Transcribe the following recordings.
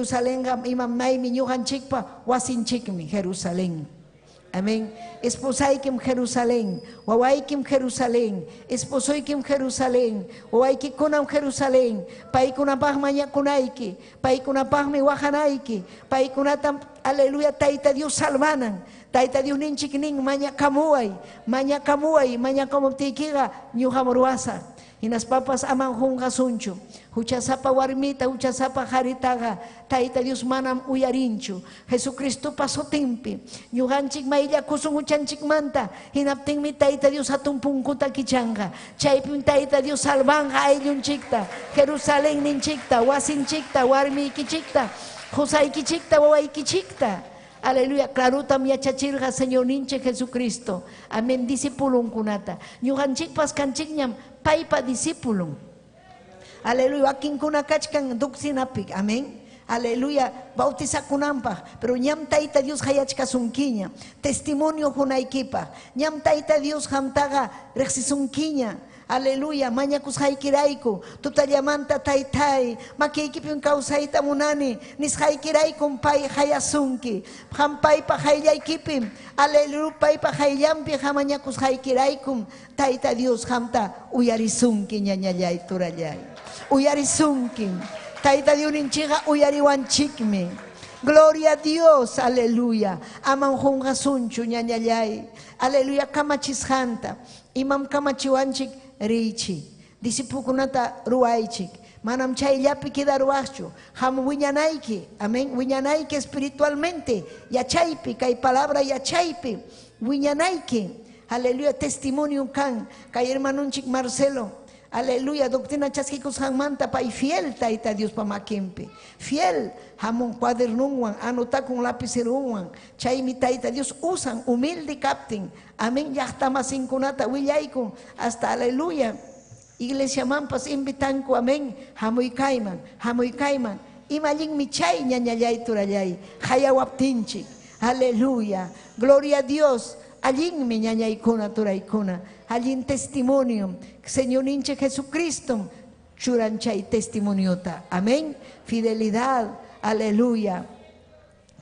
Jerusalén imam naimi ñuqanchikpa wasinchikmi Jerusalén. Amén. Esposaykim Jerusalén, wawaykim Jerusalén, esposoykim Jerusalén, wawaykikunam Jerusalén, paykunapaqmi mañakunayki, paykunapaqmi wajanayki, paykunatam aleluya Tayta Dios salvanan, Tayta Dios ninchik nin mañakamuay, mañakamuptiykiqa ñuqam ruwasa. Hinas papas aman hunqasunchu, huchasapa warmita, huchasapa haritaqa, Tayta Dios manam uyarinchu. Jesucristo pasotimpi, ñuqanchik mayllakusun huchanchikmanta, hinaptinmi Tayta Dios hatun punkuta kichanqa. Chaypim Tayta Dios salvanqa ayllunchikta, Jerusalén ninchikta, wasinchikta, warmiykichikta, qusaykichikta, wawaykichikta. Aleluya, clarutam yachachirqa Señor ninche Jesucristo. Amén, discipulunkunata. Ñuqanchikpas kanchikñam paypa discipulun. Aleluya, wakinkuna kachkan duksinapi. Amén. Aleluya, bautizakunanpaq. Pero ñam Tayta Dios hayachkasunkiña. Testimonio hunaykipaq. Ñam Tayta Dios hamtaqa riqsisunkiña. Aleluya, mañakusqaykirayku tutallamanta Taytay makiykipim kawsayta munani nisqaykiraykum pay hayasunki paypa hayllaykipim aleluya paypa hayllampi mañakusqaykiraykum Tayta Dios hamta uyarisunki ñañallay turallay uyarisunki Tayta Dios ninchiqa uyariwanchikmi. Gloria a Dios, aleluya. Aman hunqasunchu ñañallay. Aleluya, kamachisqanta imam kamachiwanchik richi disipukunata ruwaychik manam chayllapi kidaruwaqchu ham wiñanayki. Amén, wiñanayki espiritualmente yachaypi kay palabra yachaypi wiñanayki. Aleluya, testimonio kan kay hermanunchik Marcelo. Aleluya, doctrina chaskikusqanmanta pay fiel Tayta Dios pamakimpi fiel hamun cuadernunwan anotakun lapiceruwan chaymi Tayta Dios usan humilde captin. Amén, llaqtamasinkunata willaykun hasta aleluya iglesia manpas invitanku. Amén, hamuykayman imallinmi chay ñañallay turallay hayawaptinchik. Aleluya, gloria a Dios. Allinmi ñañaykuna turaykuna allin testimonio Señor ninche Jesucristo churanchay testimoniota. Amén, fidelidad. Aleluya,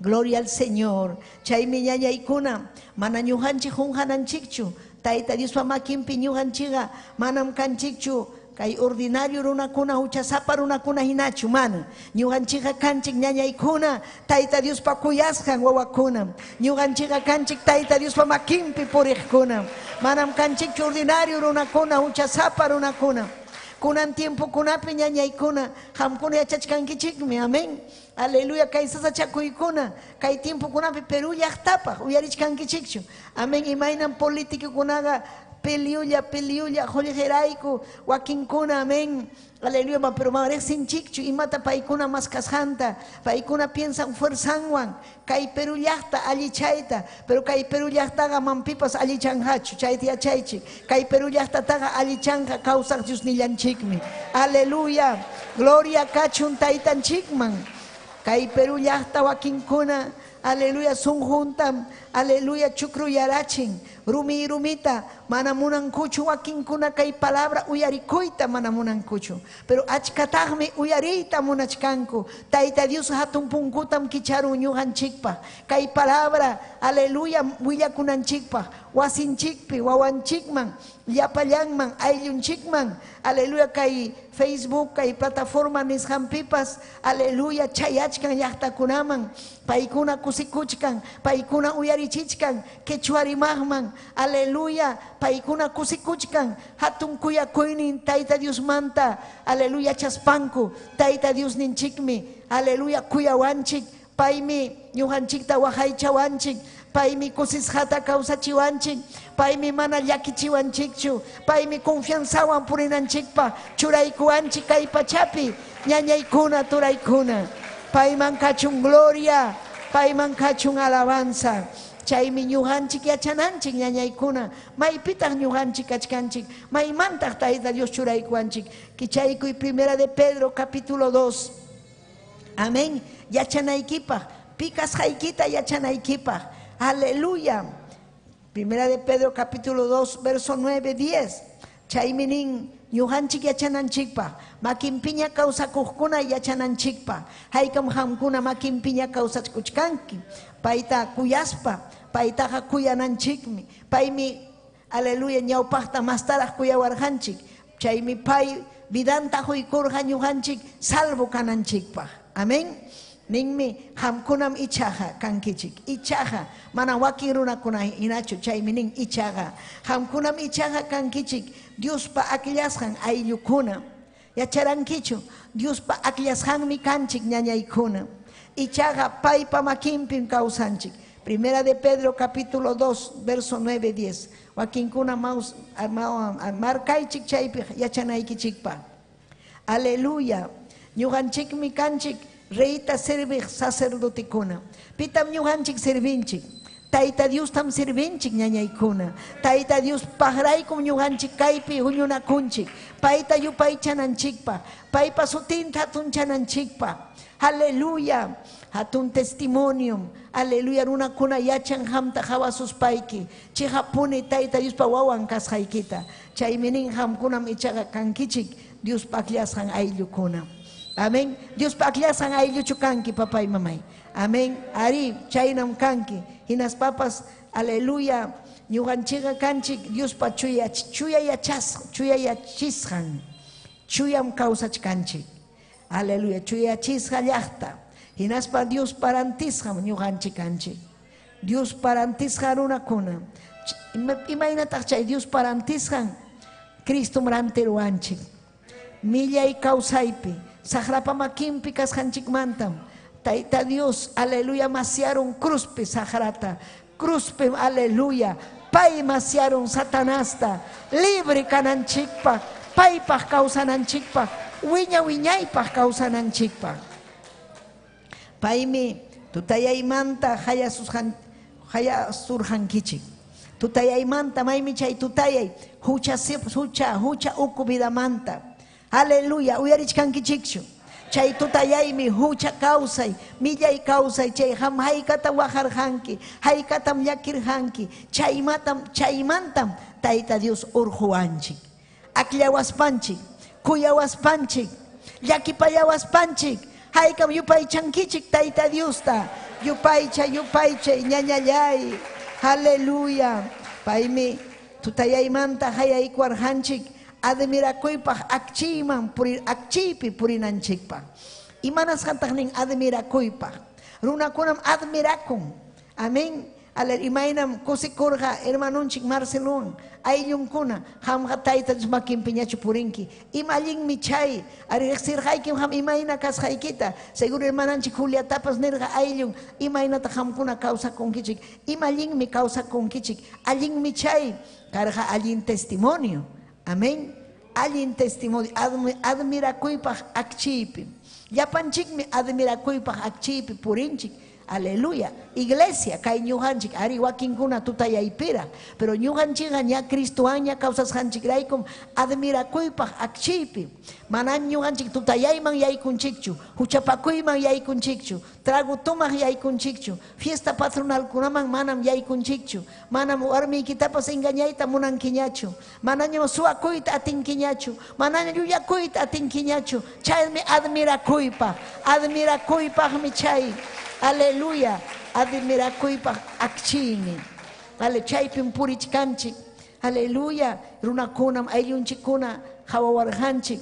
gloria al Señor. Chaymi ñañaykuna mana ñuqanchik hunqananchikchu Tayta Dios pamakimpi ñuqanchiqa manam kanchikchu kay ordinario runakuna huchasapa runakuna hinachu mana ñuqanchiqa kanchik ñañaykuna Tayta Dios pakuyasqan wawakuna ñuqanchiqa kanchik Tayta Dios pamakimpi puriqkuna manam kanchikchu ordinario runakuna huchasapa runakuna kunan tiempokunapi ñañaykuna qamkuna yachachkankichikmi. Amén, aleluya, kay sasachakuykuna kay tiempokunapi Perú llaqtapaq uyarichkankichikchu. Amén, imaynan politikukunaqa peliulla qulqirayku wakinkuna. Amén, aleluya, pero riqsinchikchu imata paykuna maskasqanta paykuna piensan fuerzanwan kay Perú llaqta allichayta, pero kay Perú llaqtaqa manpipas allichanqachu chayta yachaychik kay Perú llaqtataqa allichanqa kawsaq Diosnillanchikmi. Aleluya, gloria kachun Taytanchikman kay Perú llaqta wakinkuna. Aleluya, sunjuntam aleluya chukruyarachin rumita mana munankuchu wakinkuna kay palabra uyarikuyta mana munankuchu, pero achkataqmi uyariyta munachkanku. Tayta Dios hatun punkutam kicharu ñuqanchikpaq kay palabra aleluya willakunanchikpaq wasinchikpi wawanchikman llapallanman ayllunchikman. Aleluya, kay Facebook kay plataforma nisqanpipas aleluya chay achkan llaqtakunaman paykuna kusikuchkan paykuna uyarichichkan quechua rimaqman. Aleluya, paykuna kusikuchkan hatun kuyakuynin Tayta Dios manta. Aleluya, chaspanku Tayta Dios ninchikmi. Aleluya, kuyawanchik paymi ñuqanchikta waqaychawanchik paymi kusisqata kawsachiwanchik paymi mana llakichiwanchikchu paymi confianzawan purinanchikpa churaykuwanchik kay pachapi ñañaykuna turaykuna payman kachun gloria payman kachun alabanza. Chaymi ñuqanchik yachananchik ñañaykuna maypitaq ñuqanchik kachkanchik maymantaq Tayta Dios churaykuwanchik. Kichaykuy Primera de Pedro capítulo 2. Amén, yachanaykipaq pikasqaykita yachanaykipaq. Aleluya, Primera de Pedro capítulo 2 verso 9, 10. Chaymi nin ñuqanchik yachananchikpaq, makinpiña kawsakuqkuna yachananchikpaq, haykam qamkuna makinpiña kawsakuchkanki, payta kuyaspa, paytaqa kuyananchikmi, paymi aleluya ñawpaqta mastaraq kuyawarqanchik, chaymi pay vidanta quykurqa ñuqanchik salvo kananchikpaq. Amén. Ninmi qamkunam ichaqa kankichik, ichaqa mana wakin runakuna hinachu, chaymi nin ichaqa qamkunam ichaqa kankichik Diospa akillasqan ayllukuna. Yacharankichu Diospa akillasqanmi kanchik ñañaykuna, ichaqa paypa makinpin kawsanchik. Primera de Pedro capítulo 2 verso 9-10. Wakinkuna markaychik chaypi yachanaykichikpa. Aleluya. Ñuqanchikmi kanchik reita servir sacerdoticuna. Pitam ñuqanchik servinchik. Tayta Dios tam servinchik ñañaykuna. Tayta Dios pagraykum ñuqanchik kaypi huñunakunchik. Payta yupay chananchikpa. Paypa sutinta hatun chananchikpa. Aleluya. Hatun testimonium. Aleluya. Runakuna yachan hamta hawasuspayki. Chihapuni Tayta Dios pa wawan kasqaykita. Chayminin hamkunam ichaqa kankichik Dios pakillasqan ayllukuna. Amén. Dios pakillasqan aylluchu kanki papay mamay. Amén. Ari chaynam kanki. Hinas papas, aleluya. Ñuqanchikqa kanchik Dios pa chuya yachisqan. Chuyam kawsachkanchik. Aleluya. Chuyachisqa llaqta. Hinas pa Dios parantisqam ñuqanchik kanchik. Dios parantisqa runakuna. Imaynataq chay Dios parantisqan Cristo rantiruanchik. Millay kawsaypi. Sagrapa makinpi kasqanchikmantam Tayta Dios, aleluya, maciaron cruzpe sagrata, cruzpe, aleluya, pay maciaron satanasta, libre kananchikpa, paypaq kawsananchikpa, wiñaypaq kawsananchikpa. Paymi tutayaymanta hayasurhankichik. Tutayaymanta maymi chay tutayay hucha uku vidamanta. Aleluya, uyarichkankichikchu. Chay tutayaymi hucha kawsay, millay kawsay, chay ham haykata wajarhanki, haykatam llakirhanki, chaymantam Tayta Dios urjuanchik. Aklawaspanchik, kuyawaspanchik, llakipayawaspanchik, haykam yupaychankichik Tayta Diosta, yupaycha, ñañallay. Aleluya. Paymi tutayaymanta hayaykuarhanchik. Admirakuypaq akchiyman akchiypi purinanchikpaq. Imanasqantaq nin admirakuypaq. Runakunam admirakun. Amén. Imaynam kusikurqa hermanunchik Marcelón ayllunkuna hamqa Tayta Dios makinpiñachu purinki. Imallinmi chay. Riqsirqaykim ham imayna kasqaykita. Seguro hermananchik Juliatapas nirqa ayllun imaynata hamkuna kawsakunkichik. Imallinmi kawsakunkichik. Allinmi chay. Karqa allin testimonio. Amén. Allin testimonio. Admirakuypaq akchiypi. Llapanchikmi admirakuypaq akchiypi purinchik. Aleluya. Iglesia kay ñuqanchik ari wakinkuna tutayaypira, pero ñuqanchikqa ña Cristowan ña kawsasqanchikraykum admirakuypaq akchiypi. Manan ñuqanchik tutayayman yaykunchikchu, huchapakuyman yaykunchikchu, tragutumaq yaykunchikchu, fiesta patronalkunaman manam yaykunchikchu, manam warmiykitapas engañayta munankiñachu, manañam suwakuyta atinkiñachu, manañam llulakuyta atinkiñachu. Chaymi admirakuypaqmi chay. Aleluya. Admirakuypaq akchiymi. Ale chaypin purichkanchik. Aleluya. Runakunam ayllunchikkuna hawawarqanchik.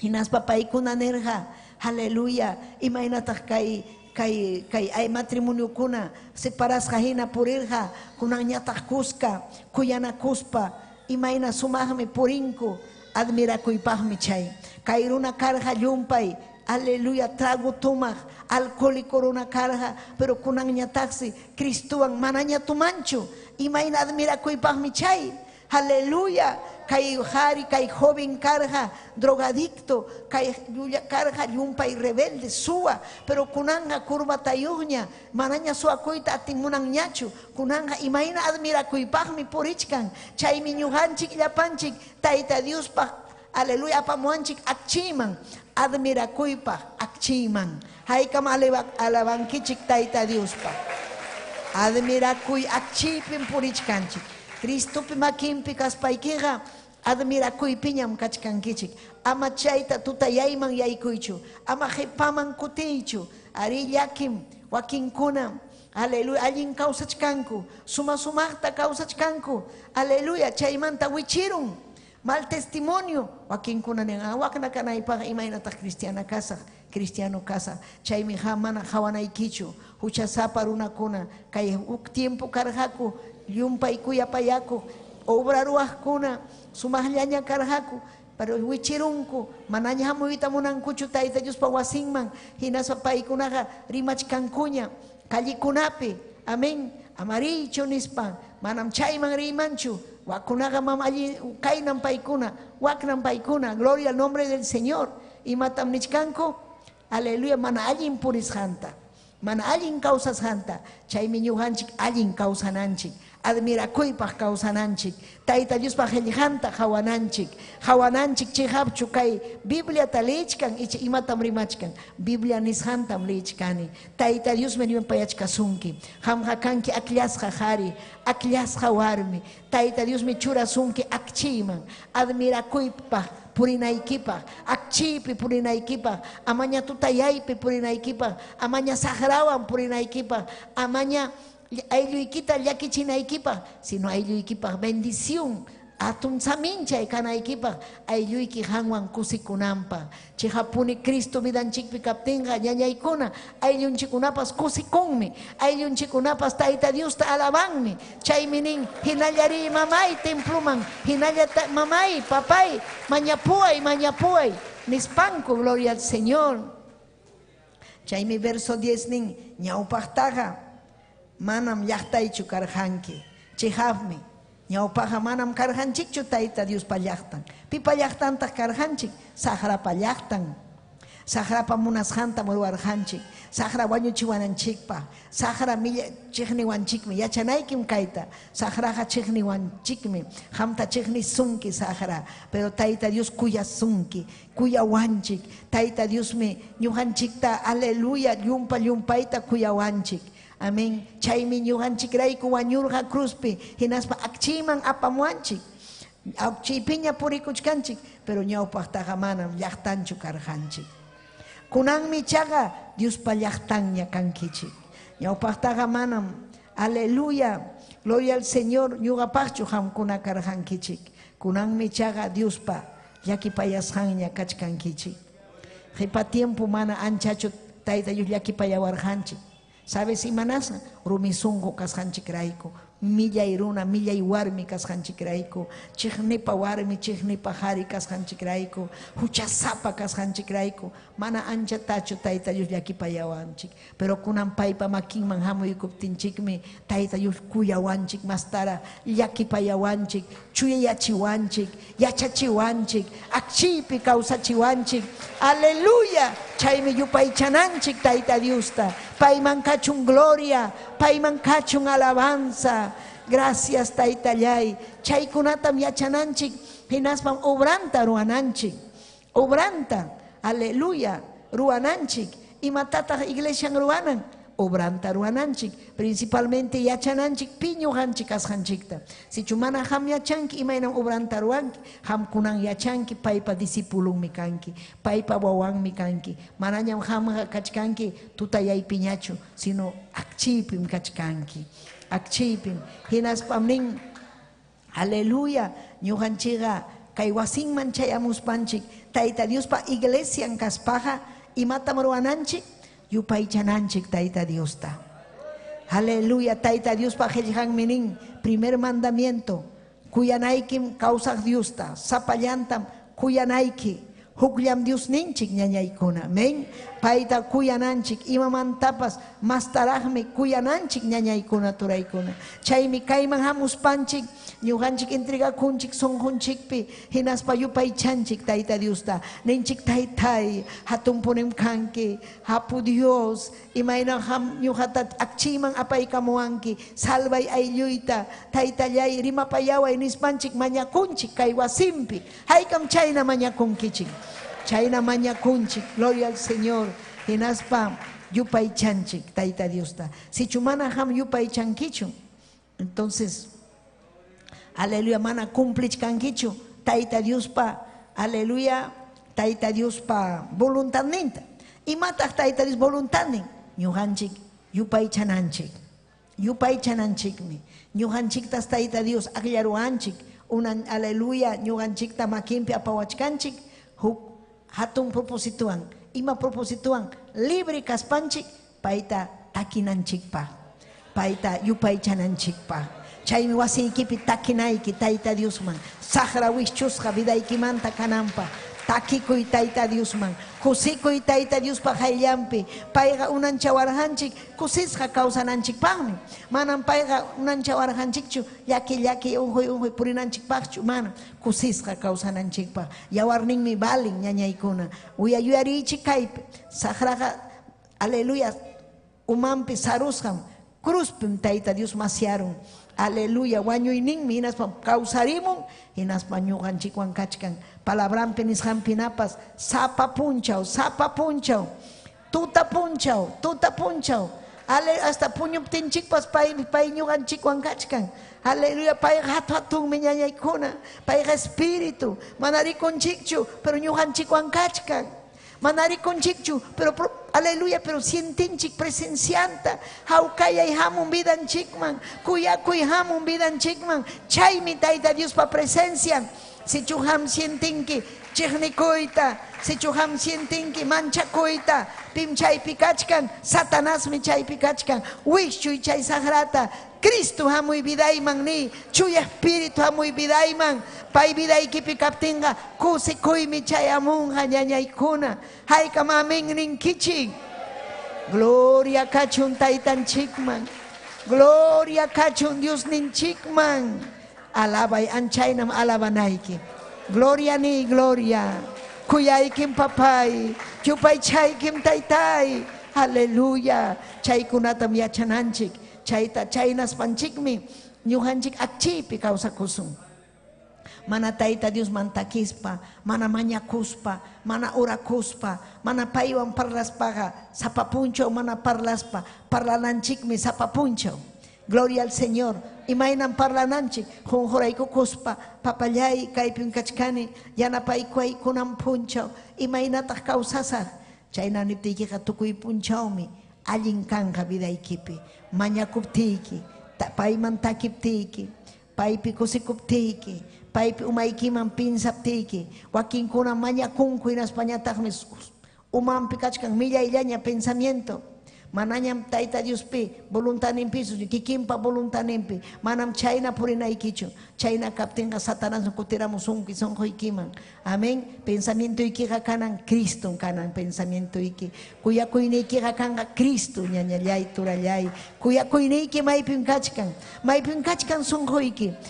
Hinaspa paykuna nirqa. Aleluya. Imaynataq kay ay matrimoniokuna separasqa hina purirqa kunanñataq kuska kuyanakuspa imayna sumaqmi purinku. Admirakuypaqmi chay. Kay runa karqa llumpay. Aleluya, trago tumaq, alcohólico runa karqa, pero kunanñataqsi Cristuwan manaña tumanchu. Imayna admirakuypaqmi chay. Aleluya. Kay hari, kay joven karqa, drogadicto, kay karqa llumpay rebelde, suwa, pero kunanga kurbatayuqña, manaña suwakuyta atinmunanñachu. Kunanga imayna admirakuypaqmi purichkan. Chaymi ñuqanchik llapanchik Tayta Diospaq, aleluya, apamuanchik akchiyman. Admirakuypaq akchiyman. Haykam alabankichik Tayta Diospaq. Admirakuy akchiypin purichkanchik. Cristopi makinpi kaspaykiqa admira kuypiñam kachkankichik ama chayta tutayayman yaykuychu ama qhipaman kutiychu ari llakim wakinkuna aleluya allin kawsachkanku sumaqta kawsachkanku aleluya chaymanta wichirun mal testimonio wakinkuna nin wakna kanaypaq imaynataq cristiano kasaq chaymi mana hawanaykichu huchasapa runakuna kay uk tiempo karqaku llumpay kuyapayaku obra ruwaqkuna sumaqllaña karqaku pero wichirunku manaña hamuyta munankuchu Tayta Diospa wasinman hinaspa paykunaqa rimachkankuña kallikunapi amén amaricho nispa manam chayman rimanchu wakunaqa mamayi kaynan paykuna waknan paykuna gloria al nombre del Señor imatam nichkanku aleluya mana allin purisqanta mana allin kawsasqanta chaymi ñuqanchik allin kawsananchik admirakuypaq kawsananchik Tayta Diospaq qillqanta hawananchik chiqapchu kay Bibliata leechkan imatam rimachkan Biblia nisqantam leechkani Tayta Diosmi nimpayachkasunki qamqa kanki akllashqa qhari akllashqa warmi Tayta Diosmi churasunki akchiyman admirakuypaq purinaykipaq akchiypi purinaykipaq amaña tutayaypi purinaykipaq amaña saqrawan purinaykipaq amaña aylluykita llakichinaykipa sino aylluykipaq bendición atun saminchay kanaykipaq aylluyki qanwan kusikunanpaq chihapuni Cristo vidanchikpi kaptinqa ñañaykuna ayllunchikunapas kusikunmi ayllunchikunapas Tayta Diosta alabanmi chaymi nin hinallari mamay templuman hinalla mamay papay mañapuay nispanku gloria al Señor chaymi verso 10 nin ñawpaqtaqa manam llaqtaychu karqanki chihapmi ñawpaqa manam karqanchikchu Tayta Diospa llaqtan pipa llaqtantaq karqanchik saqrapa llaqtan saqrapa munasqanta ruwarqanchik saqra wañuchiwananchikpa saqra chiqniwanchikmi yachanaykim kayta saqraqa chiqniwanchikmi qamta chiqnisunki saqra pero Tayta Dios kuyasunki kuyawanchik Tayta Diosmi ñuqanchikta aleluya llumpayta kuyawanchik amén chaymi ñuqanchikrayku wañurqa cruzpi hinaspa akchiyman apamuanchik akchiypiña purikuchkanchik pero ñawpaqtaqa manam llaqtanchu karqanchik kunanmi chaqa Diospa llaqtanña kankichik ñawpaqtaqa manam aleluya gloria al Señor ñuqapaqchu qamkuna karqankichik kunanmi chaqa Diospa llakipayasqanña kachkankichik qipa tiempo mana anchachu Tayta Dios llakipayawarqanchik sabes imanasa rumisunqu kasqanchikrayku millay runa millay warmi kasqanchikrayku chiqnipa warmi chiqnipa qhari kasqanchikrayku huchasapa kasqanchikrayku mana anchatachu Tayta Dios llakipayawanchik pero kunan paypa makinman hamuykuptinchikmi Tayta Dios kuyawanchik mastara llakipayawanchik chuyayachiwanchik yachachiwanchik akchiypi kawsachiwanchik aleluya chaymi yupaychananchik Tayta Diosta payman kachun gloria payman kachun alabanza gracias Taytallay chaykunatam yachananchik hinaspan obranta ruwananchik obranta aleluya ruwananchik imatataq iglesian ruwanan obranta ruwananchik principalmente yachananchik piñuqanchik kasqanchikta sichu mana ham yachanki imaynam obranta ruwanki hamkunan yachanki paypa discipulunmi kanki paypa wawanmi kanki manañam hamqa kachkanki tutayaypiñachu sino akchiypim kachkanki akchiypim hinaspam nin aleluya ñuqanchikqa kay wasinman chayamuspanchik Tayta Diospa iglesian kaspaqa imatam ruwananchik yupaychananchik Tayta Diosta aleluya Tayta Diospa qillqanmi nin primer mandamiento kuyanaykim kawsaq Diosta sapallantam kuyanayki hukllam Dios ninchik ñañaykuna amén payta kuyananchik imamantapas mastaraqmi kuyananchik ñañaykuna turaykuna chaymi kayman hamuspanchik ñuqanchik entregakunchik sunqunchikpi hinaspa yupaychanchik Tayta Diosta ninchik Taytay hatun punim kanki hapu Dios imayna ñuqata akchiyman apaykamuwanki salvay aylluyta Taytallay rimapayaway nispanchik mañakunchik kay wasinpi haykam chayna mañakunkichik chayna mañakunchik gloria al Señor hinaspa yupaychanchik Tayta Diosta sichu mana ham yupaychankichu entonces aleluya mana cumplichkankichu Taita Dios pa, aleluya, Taita Dios pa voluntad ninta. Y mata Taita Dios voluntad nin. Ñuhanchik, yupay chananchik. Yupay chananchik mi. Ñuhanchik tas Taita Dios aglaruanchik. Unan, aleluya, ñuhanchik ta makimpi apawachkanchik. Huk hatun proposituan. Ima proposituan libre kaspanchik. Paita takinanchik pa. Paita yupay chananchik pa. Chaymi wasiykipi takinayki Tayta Diosman saqra wischusqa vidaykimanta kananpa takikuy Tayta Diosman kusikuy Tayta Diospa hayllampi payqa unanchawarqanchik kusisqa kawsananchikpaqmi manan payqa unanchawarqanchikchu llaki unquy purinanchikpaqchu mana kusisqa kawsananchikpaq yawarninmi balin ñañaykuna uyariychik kaypi saqraqa aleluya umanpi sarusqam cruzpim Tayta Dios maciaron. Aleluya, wañuyninmi hinaspa kawsarimun hinaspa ñuqanchikwan kachkan palabrampi nisqampinapas sapa punchaw tuta punchaw hasta puñuptinchikpas pay ñuqanchikwan kachkan aleluya pay hatunmi ñañaykuna payqa espíritu mana rikunchikchu pero ñuqanchikwan kachkan mana rikunchikchu pero aleluya, pero sientinchik presencianta hawkayay hamun vidanchikman kuyakuy hamun vidanchikman chaymi Tayta Diospa presencia sichu ham sientinki chiqnikuyta sichu ham sientinki manchakuyta pim chaypi kachkan Satanasmi chaypi kachkan wischuy chay sagrata Cristo hamuy vidayman ni chuy espíritu hamuy vidayman pay vidaykipi kaptinqa kusikuymi chayamunqa ñañaykuna hayka mamin ninkichik gloria kachun taytanchikman gloria kachun Dios ninchikman alabay anchaynam alabanayki gloria ni gloria kuyaykim papay chupay chaykim taytay aleluya chaykunatam yachananchik chaynas panchikmi ñuqanchik akchiypi kawsakusun mana Tayta Dios mantakispa mana mañakuspa mana urakuspa mana paywan parlaspaqa sapapunchaw mana parlaspa parlananchikmi sapapunchaw gloria al Señor imaynan parlananchik junjuraykukuspa papallay kaypin kachkani yanapaykuay kunan punchaw imaynataq kawsasaq chayna niptiykiqa tukuy punchawmi allin kanqa vidaykipi mañakuptiyki payman takiptiyki paypi kusikuptiyki paypi umaykiman pinsaptiyki wakinkuna mañakunku hinaspañataqmi umanpi kachkan millayllaña pensamiento manañam Tayta Diospi voluntadninpisu kikinpa voluntadninpi manam chayna purinaykichu chayna kaptinqa Satanás kutiramusunki sonquykiman amén pensamientoykiqa kanan Cristo kanan pensamientoyki kuyakuyniykiqa kanqa Cristo ñañallay turallay kuyakuyniyki maypin kachkan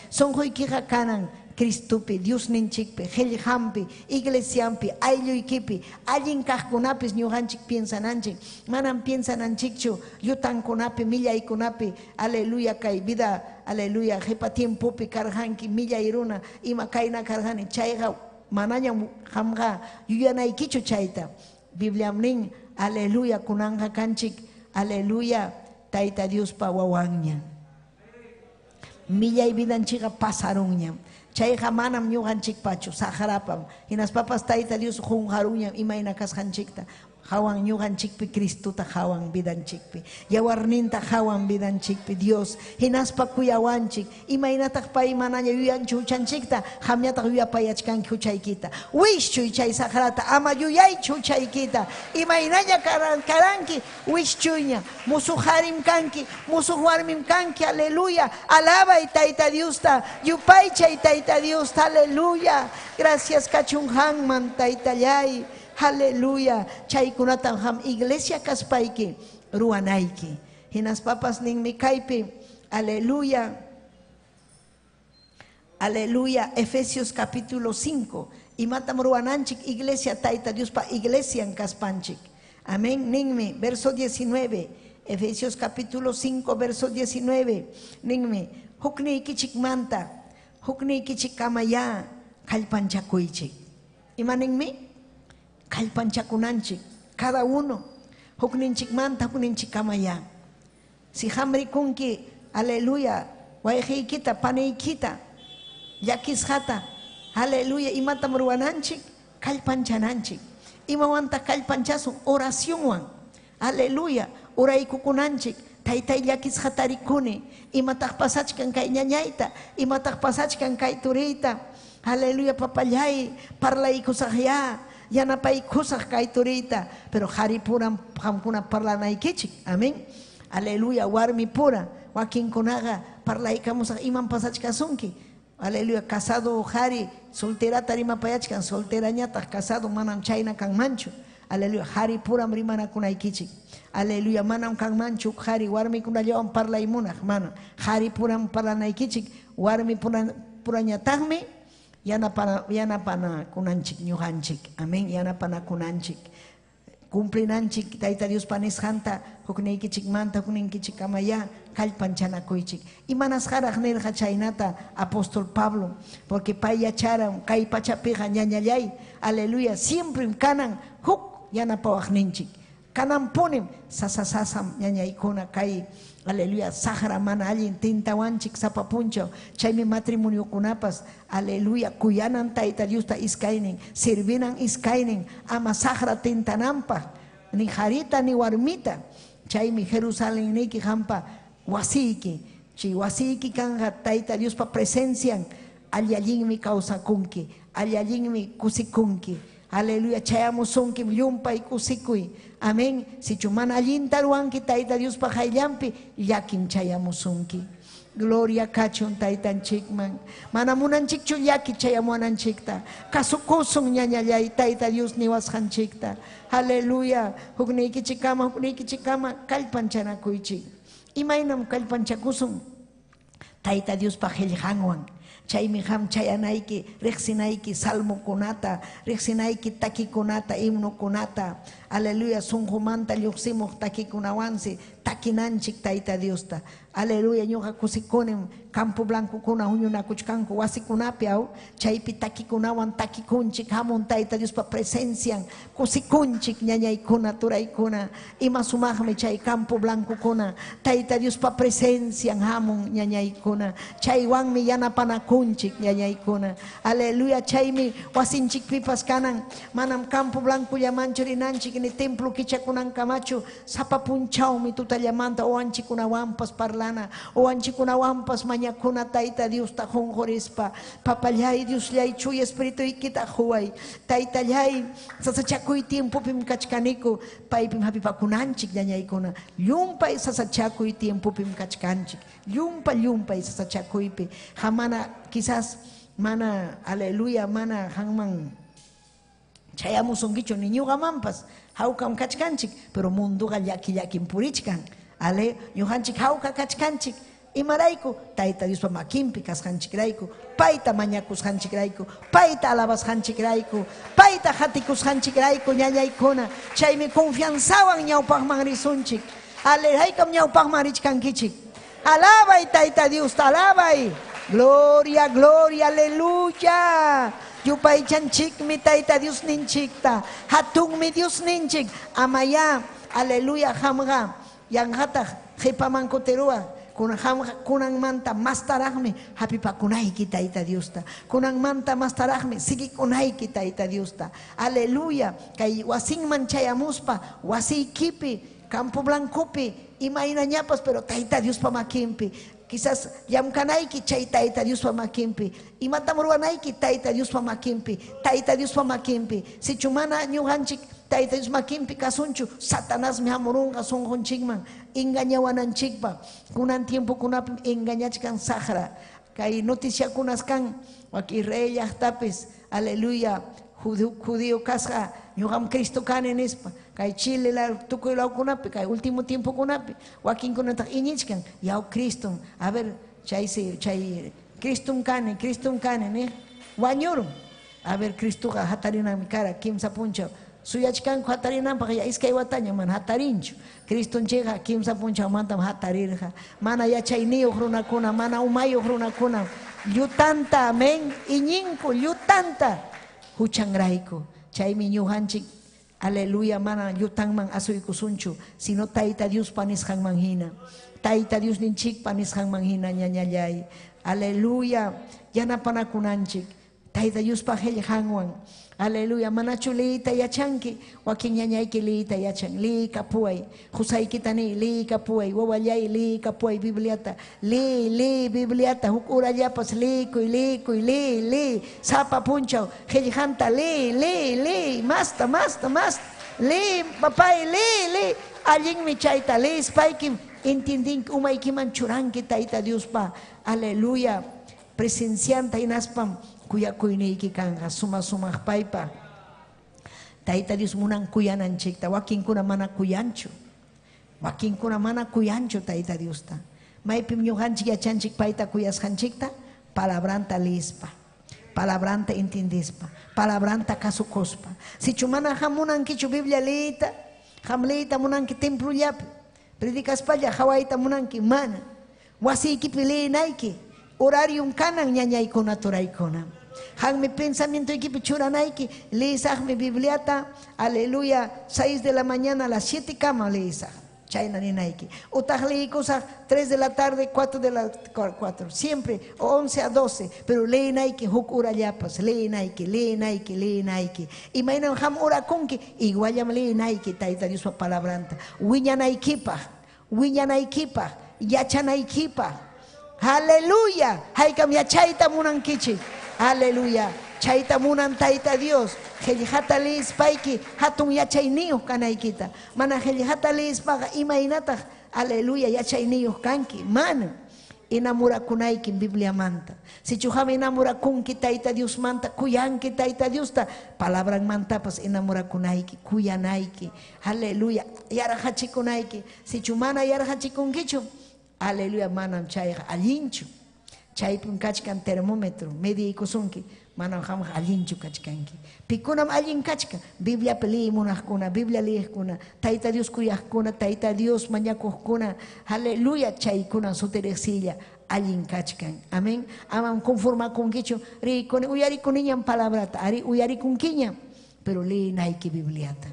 sonquykiqa kanan Cristupi, Dios ninchikpi, qillqanpi, iglesianpi, aylluykipi, allin kaqkunapis ñuqanchik piensananchik, manam piensananchikchu llutankunapi, millaykunapi, aleluya kay vida, aleluya qipa tiempopi karqanki millay runa, ima kayna karqani, chayqa manañam qamqa yuyanaykichu chayta. Bibliam nin, aleluya kunanqa kanchik, aleluya Tayta Diospa wawanña. Millay vidanchiqa pasarunñam. Chayqa manam ñuqanchikpachu sajarapam hinaspapas Tayta Dios qunqaruñam imayna kasqanchikta hawan ñuqanchikpi Cristuta hawan vidanchikpi yawarninta hawan vidanchikpi Dios hinaspa kuyawanchik imaynataq pay manaña yuyanchu huchanchikta hamñataq yuyapayachkanki huchaykita wishchuy chay sagrata ama yuyaychu huchaykita imaynaña karanki wishchuyña musuq harim kanki musuq warmim kanki aleluya alabay Tayta Diosta yupay chay Tayta Diosta aleluya gracias kachunhanman Taytallay aleluya chaykunatan ham iglesia kaspayki ruanayki hinaspapas ninmi kaypi aleluya aleluya Efesios capítulo 5 imatam ruananchik iglesia Tayta Diospa iglesian kaspanchik amén ninmi verso 19 Efesios capítulo 5 verso 19 ninmi hukniykichik manta hukniykichik kamaya kallpanchakuychik ima ninmi kallpanchakunanchik cada uno hukninchik manta hukninchik kamaya si hamrikunki aleluya wayqiykita paniykita llakisqata Aleluya, imatam ruananchik, kallpanchananchik. Imawanta kallpanchasun oración. Aleluya, oraykukunanchik. Taytay llakis hatarikuni. Imataq pasachkan kay ñañayta, imataq pasachkan kay turita. Aleluya, papallay, parlaykusaqya, yanapaykusaq kay turita. Pero haripuran hamkuna parlanaykichik. Amén. Aleluya, warmi pura, wakinkunaqa parlaykamusaq iman pasachkasunki. Aleluya, casado hari, solterata rimapayachkan, solterañataq casado manam chayna kanmanchu. Aleluya, hari puram rimanakunaykichik. Aleluya, manam kanmanchu hari warmikunallawan parlaymunaq, mana. Hari puram parlanaykichik, warmi purañataqmi yanapanakunanchik ñuqanchik. Amén, yanapanakunanchik. Cumplinanchik Tayta Dios panisqanta hukniykichikmanta hukninkichik amaya kallpanchanakuychik. Imanasqaraq nirqa chaynata apóstol Pablo, porque pay yacharan kay pachapiqa ñañallay, aleluya, siempre kanan huk yanapawaqninchik. Kanan punim sasasasam ñañaykuna kay, aleluya, sahra mana allin tintawanchik sapapunchaw, chaymi matrimonio kunapas, aleluya, kuyanan Tayta Diosta iskaynin, sirvinan iskaynin, ama sahra tintanampa, ni harita ni warmita, chaymi Jerusalén niki hampa wasiki, chay wasiki kanga Tayta Diospa presencian, allallinmi kawsakunki, allallinmi kusikunki. Aleluya, chayamusunki llumpay kusikuy. Amén. Si chumana allinta ruanki Tayta Dios pajaylampi, llakin chayamusunki. Gloria kachun taytanchikman. Mana munanchikchu llaki chayamuananchikta. Kasukusun ñañallay Tayta Dios niwasqanchikta. Aleluya. Hukniykichikama kallpanchanakuychik. Imaynam kallpanchakusun Tayta Dios pajayllhanwan. Chaymi ham chayanayki, riqsinayki salmokunata, riqsinayki takikunata, himnokunata. Aleluya, sunqumanta lluqsimuq takikunawansi, takinanchik Tayta Diosta. Aleluya, ñuqa kusikunim Campo Blanco kuna huñunakuchkanku wasikunapi aw, chaypi takikunawan takikunchik, hamun Tayta Diospa presencian, kusikunchik ñañaykuna, turaykuna, ima sumaqmi chay Campo Blanco kuna, Tayta Diospa presencian, hamun ñañaykuna, chaywanmi yanapanakunchik ñañaykuna. Aleluya, chaymi wasinchikpipas kanan, manam Campo Blanco llamanchu rinanchik, ni templo kichakunankamachu, sapapunchawmi tutallamanta owanchikunawanpas parlana, owanchikunawanpas mañakuna Tayta Diosta jonjorispa, papallay Diosllay chuy espíritu ikita huay, Taytallay sasachakuy tiempopim kachkaniku, paypim hapipakunanchik ñañaykuna, llumpay sasachakuy tiempopim kachkanchik, llumpay sasachakuypi, hamana quizás mana, aleluya, mana hanman chayamusunkichu ni ñuqamanpas hawkam kachkanchik, pero munduqa llakin purichkan. Ale, ñuqanchik hawka kachkanchik, imarayku Tayta Diospa makinpi kasqanchikrayku, payta mañakusqanchikrayku, payta alabasqanchikrayku, payta hatikusqanchikrayku ñañaykuna. Chaymi confianzawan ñawpaqman risunchik. Ale, haykam ñawpaqman richkankichik. Alabay Tayta Diosta, alabay. Gloria, gloria, aleluya. Yupaychanchikmi Tayta Dios ninchikta, hatunmi Dios ninchik, amaya, aleluya, hamga, yanhataq qipamankutirua, kunan manta mastaraqmi hapipakunayki Tayta Diosta, kunan manta mastaraqmi sigikunayki Tayta Diosta. Aleluya, kay wasinman chayamuspa, wasiykipi, Campo Blancopi, imaynañapas, pero Tayta Diospa makinpi. Quizás llamkanayki chay Tayta Diospa makinpi, imatam ruwanayki Tayta Diospa makinpi, Tayta Diospa makinpi. Si chumana ñuqanchik Tayta Dios makinpi kasunchu, Satanás mi hamurunqa sunqunchikman, engañawananchikpa, kunan tiempo kunapi engañachkan sahra, kay noticiakunas kan, waki rey llaqtapis, aleluya, judío kasqa, ñuqam Cristo kani nispa, kay Chile la tukuy lawkunapi, kay último tiempo kunapi, wakinkunataq iñichkan, yaw Cristo, a ver, chay Cristo kani, ni, wañurun, a ver, Cristo hatarinami kara, kimsa punchaw, suyachkanku hatarinanpaq ya iskay wataña man hatarinchu, Cristo chega kimsa punchaw mantam hatarirqa, mana yachayniyuq runakuna, mana umayuq runakuna, llutanta, amén, iñinku, llutanta, huchanrayku, chaymi ñuqanchik, aleluya, mana llutanman asuykusunchu, sino Tayta Dios panisqanman hina, Tayta Dios ninchik panisqanman hina ñañallay, aleluya, yanapanakunanchik, Tayta Dios pa hangwan. Aleluya, manachu leita yachanki, wakin ñañayki leita yachan, li kapuay, husaykitani, li kapuay, wawallay, li kapuay, Bibliata, li Bibliata, hukura yapas, li, sapa punchaw, hejanta, li, masta, li, papay, li, allin mi chayta, li, spaikim, intindin, umaykiman churanki, Tayta Dios pa, aleluya, presencianta inaspam, kuya kuyniki kanga suma paipa Tayta Dios munan kuyananchikta wakin kuna mana kuyanchu Tayta Dios ta maypim ñuqanchik yachanchik payta kuyasqanchikta palabranta lispa palabranta entendispa palabranta kasukuspa sichu mana hamunankichu Biblia leita hamleita munanki templullapi predicaspalla hawayta munanki mana wasiykipi leenayki horarium kanan ñañaykuna turaykuna mi pensamiento equipo churanaiki, leisag mi Bibliata, aleluya, 6 de la mañana a las 7 cama leisag, chayna ni naiki. Utag leikosag 3 de la tarde, 4 de la 4, siempre, 11 a 12, pero lee naiki, huk ura yapas, lee naiki. Y mainan ham ura konki, igual yam lee naiki, Tayta Dios pa palabranta. Wiña naikipa, yacha naikipa. Aleluya, haikam yachaita munankichi. Aleluya, chaita munan Tayta Dios, helijata leis paiki, hatun yachayniyuq kanaykita, mana helijata leis paga imaynata, aleluya, yachayniyuq kanki, mana, enamurakunayki Biblia manta, si chuhama enamurakunki Tayta Dios manta, kuyanki Tayta Dios ta, palabran mantapas enamurakunayki, kuyanayki, aleluya, yarahachikunayki, si chumana yarahachikunkichu, aleluya, manam chayqa allinchu. Chaypun kachkan termómetro, media ikusunki, manam ham allinchu kachkanki. Pikunam allin kachka, Biblia peli munajkuna, Biblia leejkuna, Tayta Dios kuyajkuna, Tayta Dios mañakuskuna, aleluya, chaykuna soteresilla, allin kachkan. Amén. Aman conforma con kichu, uyari kuniñan palabrata, ari uyari kunkiña, pero lee naiki Bibliata.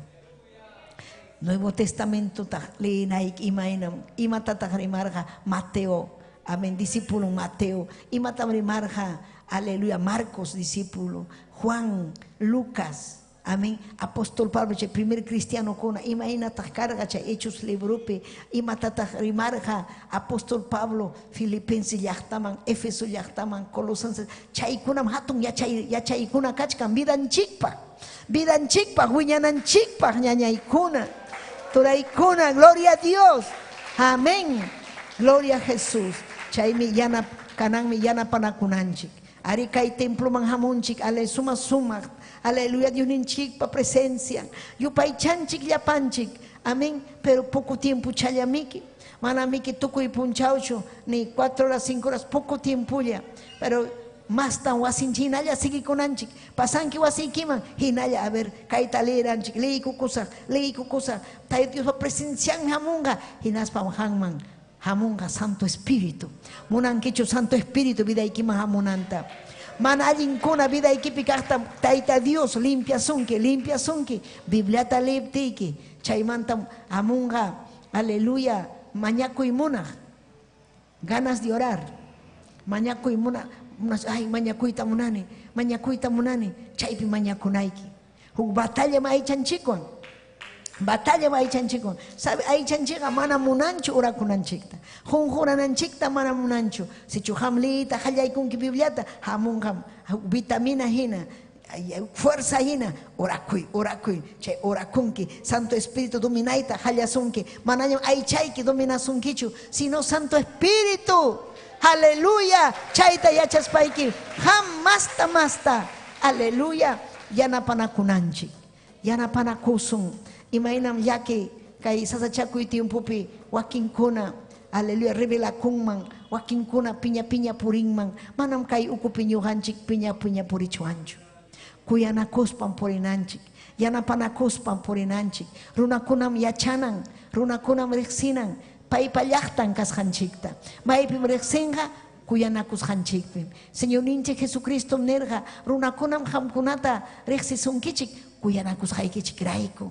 Nuevo Testamento ta lee naiki imainam, imatata rimarja Mateo. Amén, discípulo Mateo, y matamri marja, aleluya, Marcos, discípulo, Juan, Lucas, amén, apóstol Pablo, el primer cristiano con, imagínate carga, hechos librope, y matata rimarja, apóstol Pablo, Filipenses yachtaman, Éfeso yachtaman, Colosenses, chaykunam hatun, yachaykuna kachkan, vidan chikpa, huñanan chikpa, ñañaykuna, turaykuna, gloria a Dios, amén, gloria a Jesús. Chaymi yana kananmi yana panakunanchik. Ari kay templo manhamunchik, ale suma, aleluya, Dios ninchik pa presencia. Yupay chanchik yapanchik, amén. Pero poco tiempo chayamiki. Manamiki tukuy punchaucho, ni 4 horas, 5 horas, poco tiempo ya. Pero más tan wasinchina sigue konanchik. Pasanki wasinkiman, hinaya, a ver, kaita leeranchik, leikukusa. Tay Dios pa presencia hamunga, hinaspam hangman. Hamunga Santo Espíritu, munankichu Santo Espíritu, vida ikima hamunanta. Mana allinkuna vida ikipikasta Tayta Dios, limpia sunki, Bibliata leptiki, chaymanta hamunga, aleluya, mañakuy munaj, ganas de orar, mañakuy munaj, ay mañakuyta munani, chaypi mañakunayki, huk batalla ma aychanchikwan. Batalla va aychanchikon, sabe aychanchiga mana munanchu urakunanchikta, junjurananchikta mana munanchu, si chuhamlita hallaykunki Bibliata, hamungam, vitamina hina, fuerza hina, orakuy, chay orakunki, Santo Espíritu dominaita hallasunki, manayam aychayki dominasunkichu, sino Santo Espíritu, aleluya, chayta yachaspaiki, masta, aleluya, yanapanakunanchik, yanapanakusun. Imainam yaki kay sasachakuy tiempopi wakinkuna aleluya revela kunman wakinkuna piña purinman manam kay ukupiñuhanchik piña purichuanchu kuyanakuspan purinanchik yanapanakuspan purinanchik runakunam yachanan runakunam riqsinan paypa llaqtan kasqanchikta maypim riqsinqa kuyanakusqanchikpim Señor ninchik Jesucristo nerqa runakunam hamkunata riqsisunkichik kuyanakusqaykichik rayku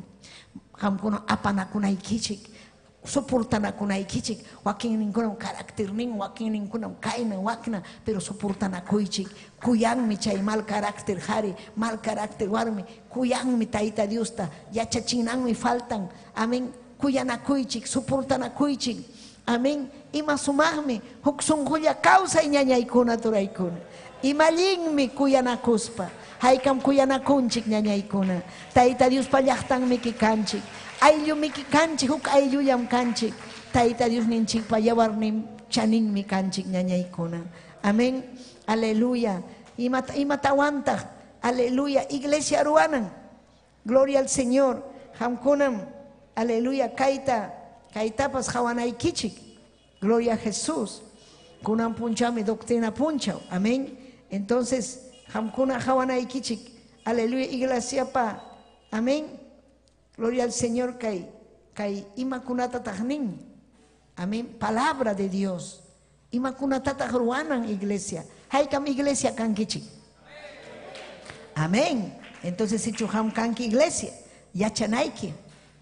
hamkuno apanakunaykichik soportanakunaykichik wakin ninkunan carácter nin wakin ninkunan kayna wakna pero soportanakuychik kuyanmi chay mal carácter hari mal carácter warmi kuyanmi Tayta Diosta yachachinanmi faltan amén kuyanakuychik soportanakuychik amén ima sumaqmi huk sunqulla kawsay ñañaykuna turaykuna imallinmi kuyanakuspa haykam kuyanakunchik ñañaykuna Tayta Diospa llaqtanmi kikanchik ayllumi kikanchik huk ayllullam kanchik Tayta Dios ninchikpa yawarnin chaninmi kanchik ñañaykuna amén aleluya imatawantaq aleluya iglesia ruanan gloria al Señor hamkunam aleluya kaytapas hawanaykichik gloria a Jesús kunan punchami doctrina punchaw amén entonces hamkuna hawanaykichik aleluya iglesia pa amén gloria al Señor kay imakunata tajnin amén palabra de Dios imakunata tajruanan iglesia haykam iglesia kankichik amén entonces si chuham kanki iglesia yachanayki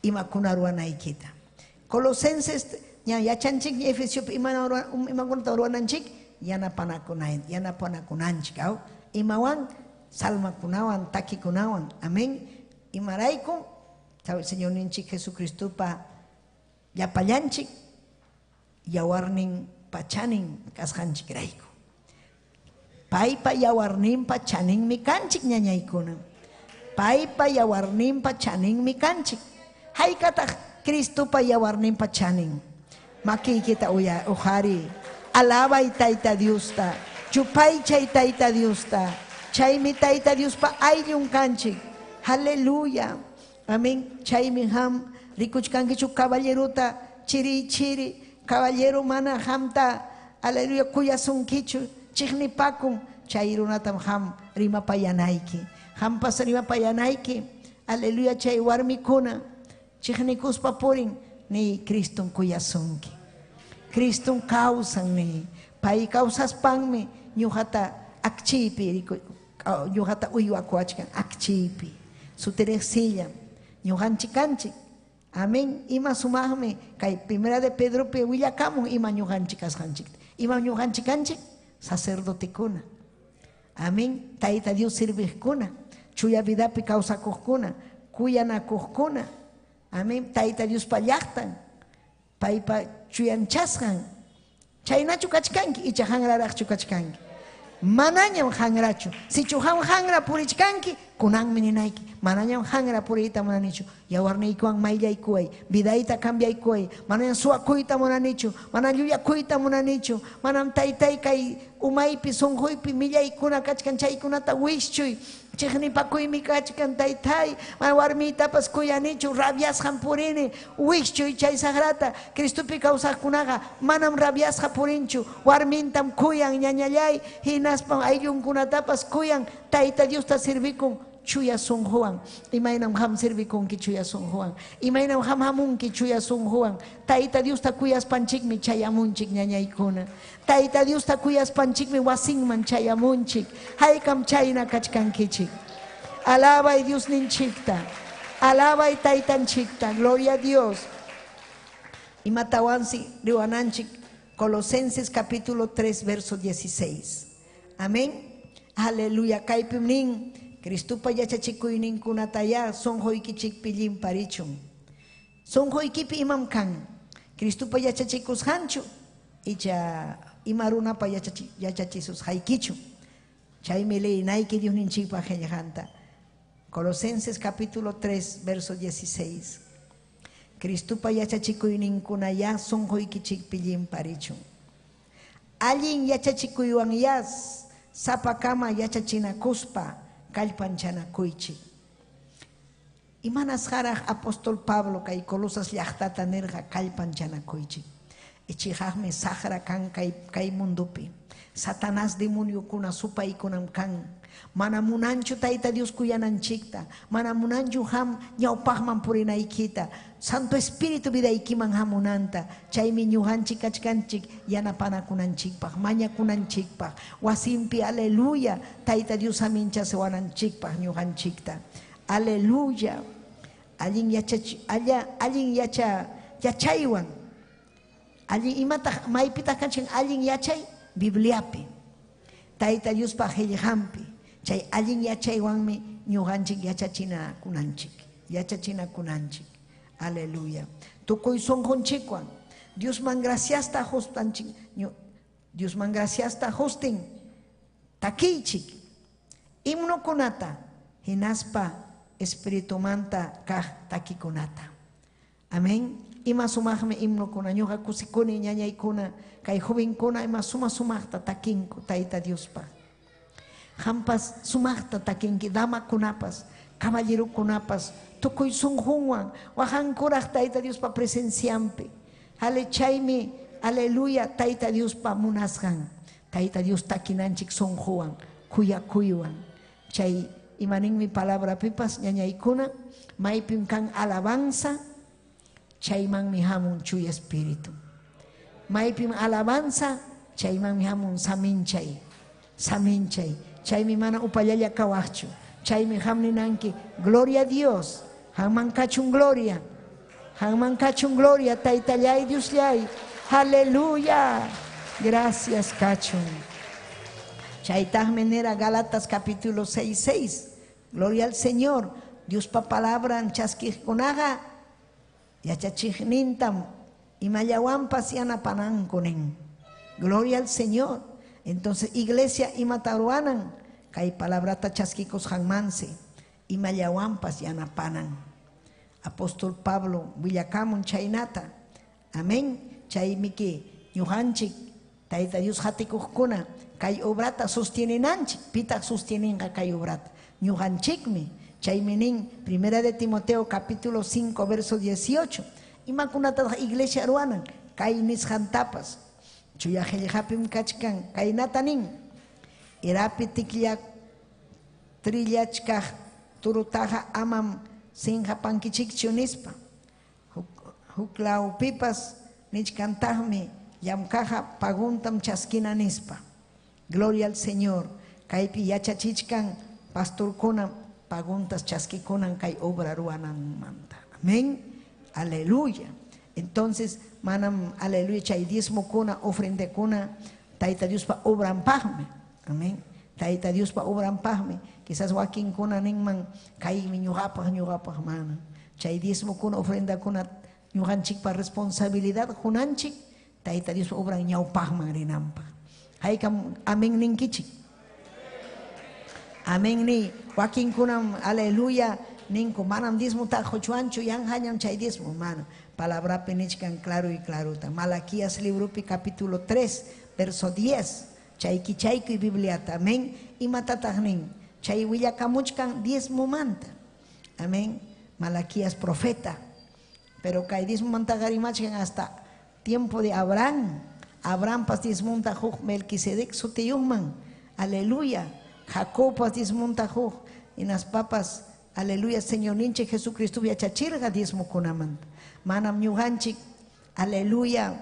imakuna ruanaykita Colosenses yachanchik ni Efesios imakunata ruananchik yanapanakunanchik aw imawan salmakunawan takikunawan amén imaraykum el Señor ninchik Jesucristo pa yapallanchik yawarnin pachanin kasqanchik rayku paypa yawarninpa chaninmi kanchik ñañaykuna paypa yawarninpa chaninmi kanchik haykataq Cristopa yawarninpa chanin makiykita ujari alabay Tayta Diosta chupay chay Tayta Diosta chaymi Tayta Diospa ayllun kanchik aleluya amén chaymi ham rikuchkankichu caballerota chiri caballero mana hamta aleluya kuyasunkichu chiqnipakun chay runatam ham rimapayanayki hampas rimapayanayki aleluya chay warmikuna chiqnikuspa purin ni Criston kuyasunki Criston kawsan ni pay kawsaspanmi ñuqata akchiypi ñuqata uywakuachkan akchiypi sutereqsilla ñuqanchik kanchik amén ima sumaqmi kay primera de Pedro pe willakamun ima ñuqanchik kasqanchik ima ñuqanchik kanchik sacerdotekuna amén Tayta Dios sirviqkuna chuya vidapi kawsakuqkuna kuyanakuqkuna amén Tayta Diospa llaqtan paypa chuyanchasqan chaynachu kachkanki icha hanraraqchu kachkanki manañam hanrachu si chuham hanra purichkanki kunanmi ninayki manañam hanra puriyta munanichu yawarniykuwan mayllaykuway vidayta cambiaykuway manañam suwakuyta munanichu manam lluyakuyta munanichu manam taytay kay umaypi sunquypi millaykuna kachkan chaykunata wishchuy chiqnipakuymi kachkan taytay mana warmiytapas kuyanichu rabiasqan purini wishchuy chay sagrata Cristopi kawsaqkunaqa manam rabiasqa purinchu warmintam kuyan ñañallay hinaspan ayllunkunatapas kuyan Tayta Diosta sirvikun chuya sunhuan imaynam ham sirvikunki chuya sunhuan imaynam ham hamunki chuya sunhuan Tayta Diosta kuyaspanchikmi chayamunchik ñañaykuna Tayta Diosta kuyaspanchikmi wasinman chayamunchik haykam chayna kachkankichik alabay Dios ninchikta alabay Taytanchikta gloria a Dios imatawansi riwananchik Colosenses capítulo 3 verso 16 amén aleluya kaypim nin Cristupa yachachikuyninkunataya sonqoykichikpi llimparichun sonqoykipi imam kan Cristupa yachachikusqanchu icha ima runapa yachachisusqaykichu chaymi leynayki Dios ninchikpa qillqanta Colosenses capítulo 3 verso 16 Cristupa yachachikuyninkunaya sonqoykichikpi llimparichun allin yachachikuywan sapakama yachachinakuspa kallpanchanakuychik imanas haraq apóstol Pablo kay Colosas llaqtata nirqa kallpanchanakuychik ichikaqmi saqra kan kay mundupi Satanás demoniokuna supaykunam kan mana munanchu Tayta Dios kuyananchikta mana munanchu ham ñawpaqman purinaykita Santo Espíritu vidaykiman hamunanta chaymi ñuqanchik kachkanchik yanapanakunanchikpaq mañakunanchikpaq wasimpi aleluya Tayta Dios aminchas wananchikpaq ñuqanchikta aleluya allin yachaywan. Allin imata maypita kanchik allin yachay Bibliapi. Tayta Diospa qillqanpi. Chay allin yachaywanmi ñuqanchik yachachina kunanchik. Aleluya. Tukuy sunqunchikwan Diosman graciasta justanchik. Diosman graciasta justin takichik. Himnukunata hinaspa espiritumanta kaq takikunata. Amén. Ima sumaqmi himnukuna ñuqa kusikuni ñañaykuna kay jovenkuna ima sumaqta takinku Tayta Diospa. Hampas sumaqta takinki damakunapas caballerokunapas tukuy sunqunwan wajankuraq Tayta Diospa presenciampi. Ale chaymi aleluya Tayta Diospa munasqan. Tayta Dios takinanchik sunquwan kuyakuywan. Chay imaninmi palabra pipas ñañaykuna maypim kan alabanza chaymanmi hamun chuy espíritu. Maypim alabanza chaymanmi hamun saminchay. Chaymi mana upallalla kawaqchu. Chaymi hamninanki gloria a Dios. Hanman kachun gloria Taytallay Diosllay. Aleluya. Gracias kachun. Chaytaqmi nira Galatas capítulo 6:6. Gloria al Señor. Dios pa palabra chasquiqkunaqa yachachiqnintam imallawanpas yanapanankunin. Gloria al Señor. Entonces iglesia imataruanan kay palabrata chasquicos hanmansi imallawanpas yanapanan. Apóstol Pablo willakamun chaynata. Amén. Chaymiki ñuqanchik Tayta Dios hatikuqkuna kay obrata sostienenanchik. Pitaq sostienenqa kay obrata ñuqanchikmi. Chaymi nin Primera de Timoteo capítulo 5 verso 18. Imakunata iglesia ruanan kay nisqantapas chuya qillqapim kachkan kaynata nin irapi tikllak trillachkaq turutaqa amam sinqapankichikchu nispa huklawpipas nichkantaqmi llamkaqa paguntam chaskina nispa. Gloria al Señor. Kaypi yachachichkan pastorkuna paguntas chaskikunan kay obra ruananmanta. Amén. Aleluya. Entonces manam aleluya chay diezmokuna ofrendekuna Tayta Diospa obranpaqmi. Amén. Tayta Diospa obranpaqmi. Quizás wakinkuna ninman kaymi ñuqapaq mana. Chay diezmokuna ofrendakuna ñuqanchikpa responsabilidad hunanchik Tayta Diospa obran ñawpaqman rinanpaq. Haykam amén ninkichik. Amén ni wakinkunam aleluya ninku manam diezmuta hochuanchu yan hañam chay diezmo mana. Palabra penichkan claro y claruta. Malaquías librupi capítulo 3 verso 10. Chayki y Bibliata. Amén. Y matatagnin. Chay willakamuchkan diezmo manta. Amén. Malaquías profeta. Pero kay diezmo manta garimachkan hasta tiempo de Abraham. Abraham pas diezmunta juk Melquisedec sutiyuman. Aleluya. Jacob pas diezmunta juk. Y las papas. Aleluya. Señor ninche Jesucristo viachachirga diezmo kunamanta. Manam ñuqanchik aleluya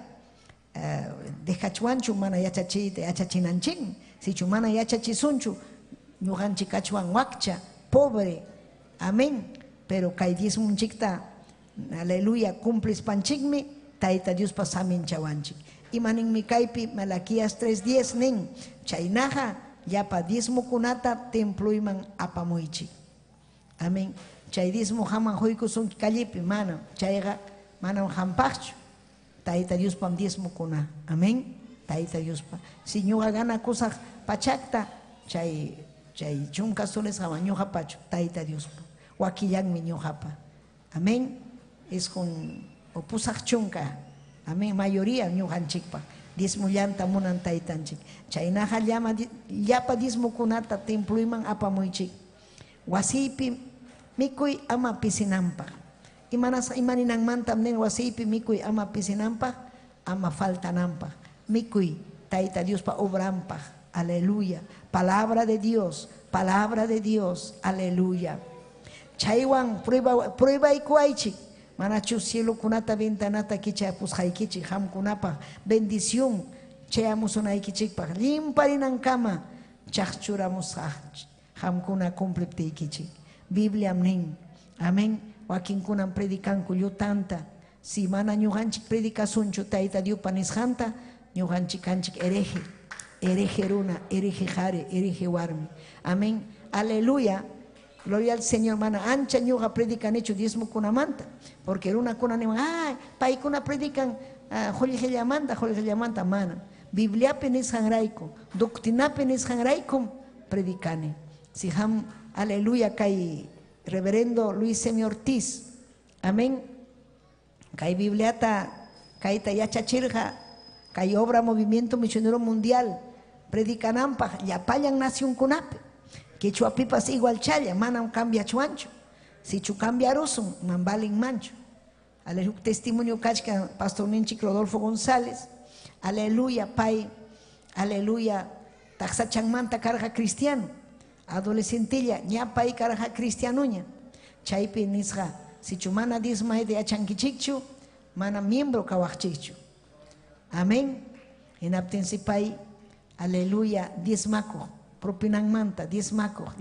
dejachuanchu mana yachachite yachachinanchik sichu mana yachachisunchu ñuqanchik kachuan wakcha pobre. Amén. Pero kay diezmunchikta aleluya cumplis panchikmi Tayta Dios pasamin chawanchik. Imaninmi kaypi Malaquías 3:10 nin chaynaqa yapa diezmukunata temployman apamuychik. Amén. Chay diezmo haman huykusunki kallipi mana chayqa manam hampaqchu Tayta Diospam diezmokuna. Amén. Tayta Diospa si ñuqa ganakusaq pachakta chay chunka soles haman ñuqapachu Tayta Diospa wakillanmi ñuqapa. Amén. Es con opusaq chunka. Amén. Mayoría ñuqanchikpa diezmo llanta munan taytanchik. Chaynaqa llapa diezmokunata temployman apamuychik. Wasipi mikuy ama pisinampa. Imaninan mantam nen wasipi mikuy ama pisinampa, ama faltanampa. Mikuy Tayta Diospa obrampa. Aleluya. Palabra de Dios. Aleluya. Chaywan prueba ikuaychik. Manachu cielo kunata ventanata kichapus haykichik hamkunapa bendición chayamusunaykichikpaq limparinan kama chaqchuramus hamkuna cumpliptiykichik. Biblia nin. Amén. Wakinkunan predicanku llutanta Si mana ñuqanchik predicasunchu Tayta Dios panisqanta, ñuqanchik kanchik hereje runa, hereje jare, hereje warmi. Amén. Aleluya. Gloria al Señor, mana ancha ñuqa predican hecho diezmo kunamanta, porque runa kuna niman, ay, paykuna predican jollillamanta mana. Bibliapi nisqanrayku, doctrinapi nisqanraykum predicane. Si ham, aleluya, kay reverendo Luis Semi Ortiz, amén. Kay Bibliata, kayta yachachirja, kay obra Movimiento Misionero Mundial, predicanampa, yapayan nación kunapi. Que chuapipas igual chaya, manam cambia chuancho. Si chu cambia rosun, mambalin mancho. Aleluya, testimonio cachca, Pastor Ninchik Rodolfo González. Aleluya, Pai. Aleluya, taxachangmanta carga cristiano. Adolescentilla, ña Pai carga cristianuña. Chaypi nisga, si chu mana dismay de achanquichichu, mana miembro kawachchichu. Amén. Inaptensi Pai. Aleluya, dismaco. Propinan manta, diezmaco,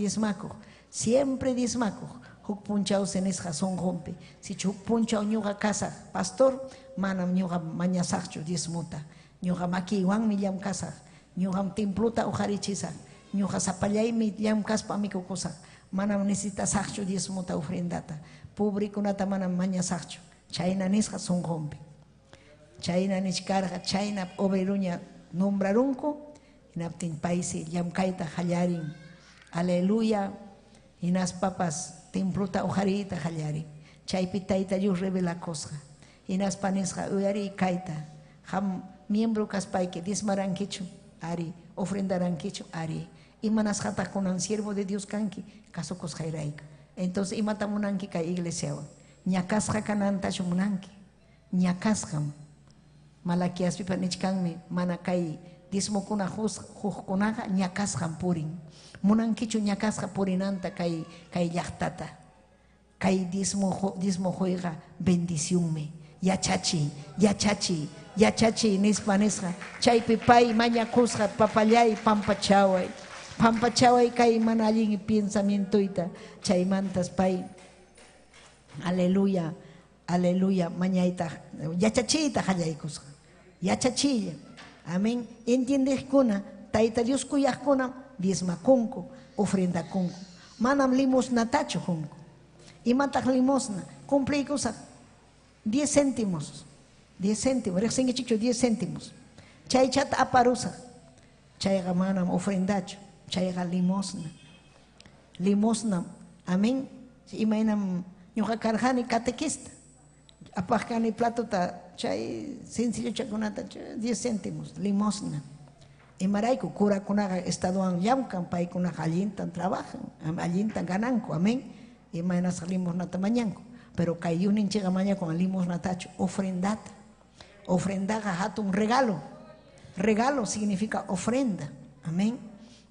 siempre diezmaco. Huk punchao senesja son rompe. Si chuk punchao ñuga casa, pastor, manam ñuga mañasakcho diezmuta. Ñuga maki iwan millam casa, ñuga templuta ujarichisa, ñuga zapallay millam kaspa mikukusa. Manam necesita sakcho diezmuta ofrendata. Publikunata manam mañasakcho. Chayna nisja son rompe. Chayna niskarja, chayna obreruña nombrarunko. Inaptin paisi llamkaita hallarin, aleluya, inas papas templuta ojarita hallarin, chaypi Tayta Dios revela cosa, inas panisja uyari kaita, ham miembro kaspayke dismarankichu, ari, ofrendarankichu, ari, imanas jata kunan siervo de Dios kanki, caso cosjairaika. Entonces imatamunanki ka iglesia, ñakasja kananta chumunanki, ñakasjam, Malaquias pipa nichkanmi, manakai, dismo kuna kunaga ñakasjan purin. Munankichu ñakasja purinanta kay llaktata. Kay dismo juega bendición me. Yachachi nispanesja. Chaypi pay mañakusja papallay pampachaway kay manallin pensamientoita. Chaymantas pay. Aleluya. Aleluya. Mañaita. Yachachita hallaykusja. Yachachilla. Amén. ¿Entiendes kuna? Tayta Dios kuyaq kuna diezma kunku, ofrenda kunku. Manam limosna tacho kunku. Imantak limosna. Cumple cosa 10 céntimos. 10 céntimos. Rexen chicho 10 céntimos. Chay chat aparusa. Chayga manam ofrendacho. Chayga limosna. Limosna. Amén. Imainam ñuqa karjani catequista. Apajkani plato ta chay sencillo chakunata 10 céntimos, limosna. Y maraiku cura kunaga estadoan yamkan paikunaga allintan trabajan, allintan gananko, amén. Y mainas limosna tamañanko. Pero kayunin chega maña con limosna tacho, ofrendata. Ofrendaga hatun regalo. Regalo significa ofrenda, amén.